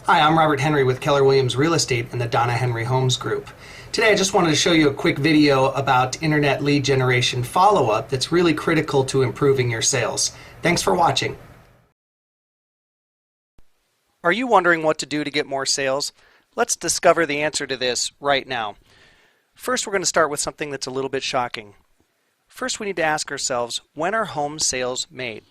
Hi, I'm Robert Henry with Keller Williams Real Estate and the Donna Henry Homes Group. Today I just wanted to show you a quick video about internet lead generation follow-up that's really critical to improving your sales. Thanks for watching. Are you wondering what to do to get more sales? Let's discover the answer to this right now. First, we're going to start with something that's a little bit shocking. First, we need to ask ourselves, when are home sales made?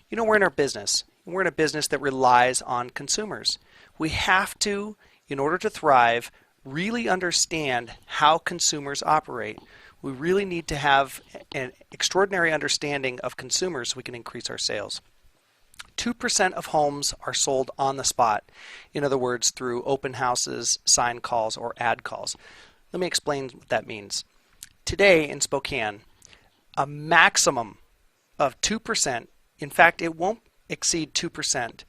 You know, we're in our business. We're in a business that relies on consumers. We have to, in order to thrive, really understand how consumers operate. We really need to have an extraordinary understanding of consumers so we can increase our sales. 2% of homes are sold on the spot. In other words, through open houses, sign calls, or ad calls. Let me explain what that means. Today in Spokane, a maximum of 2%, in fact, it won't exceed 2%,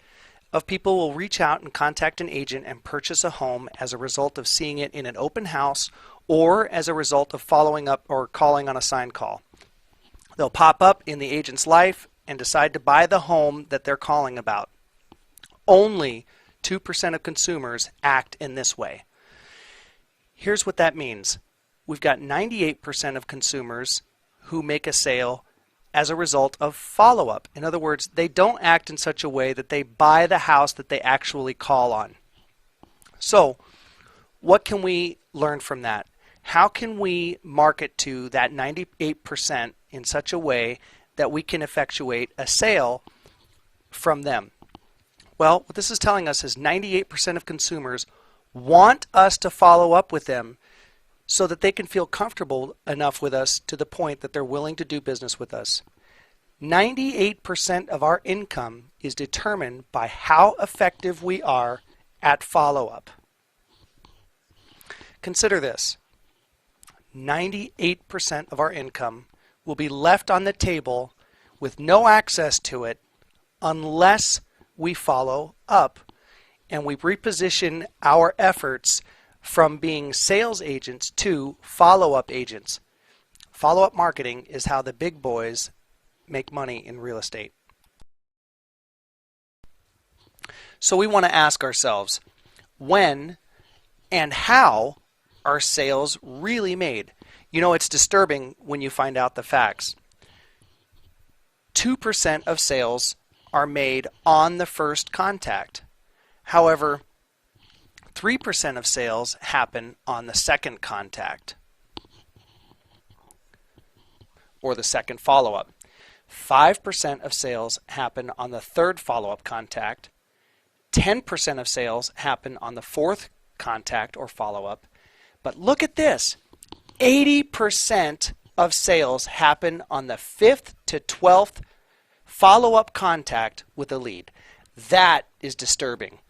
of people will reach out and contact an agent and purchase a home as a result of seeing it in an open house or as a result of following up or calling on a sign call. They'll pop up in the agent's life and decide to buy the home that they're calling about. Only 2% of consumers act in this way. Here's what that means. We've got 98% of consumers who make a sale as a result of follow-up. In other words, they don't act in such a way that they buy the house that they actually call on. So, what can we learn from that? How can we market to that 98% in such a way that we can effectuate a sale from them? Well, what this is telling us is 98% of consumers want us to follow up with them so that they can feel comfortable enough with us to the point that they're willing to do business with us. 98% of our income is determined by how effective we are at follow-up. Consider this. 98% of our income will be left on the table with no access to it unless we follow up and we reposition our efforts from being sales agents to follow-up agents. Follow-up marketing is how the big boys make money in real estate. So we want to ask ourselves, when and how are sales really made? You know, it's disturbing when you find out the facts. 2% of sales are made on the first contact. However, 3% of sales happen on the second contact or the second follow-up. 5% of sales happen on the third follow-up contact. 10% of sales happen on the fourth contact or follow-up. But look at this. 80% of sales happen on the 5th to 12th follow-up contact with a lead. That is disturbing.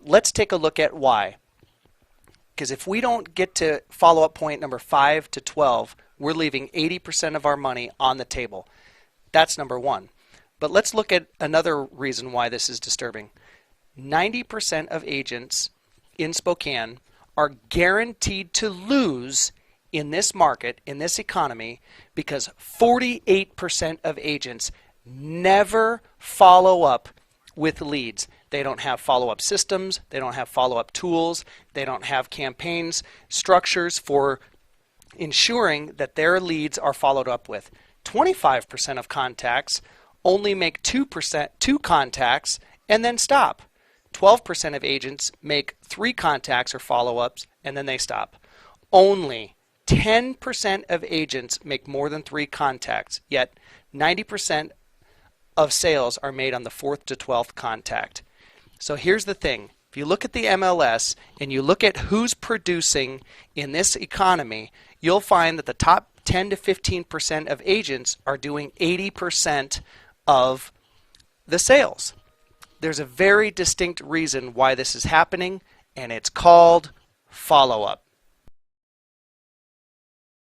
Let's take a look at why. Because if we don't get to follow-up point number 5 to 12, we're leaving 80% of our money on the table. That's number one. But let's look at another reason why this is disturbing. 90% of agents in Spokane are guaranteed to lose in this market, in this economy, because 48% of agents never follow up with leads. They don't have follow-up systems, they don't have follow-up tools, they don't have campaigns, structures for ensuring that their leads are followed up with. 25% of contacts only make 2 contacts and then stop. 12% of agents make 3 contacts or follow-ups and then they stop. Only 10% of agents make more than 3 contacts, yet 90% of sales are made on the 4th to 12th contact. So here's the thing. If you look at the MLS and you look at who's producing in this economy, you'll find that the top 10 to 15% of agents are doing 80% of the sales. There's a very distinct reason why this is happening, and it's called follow-up.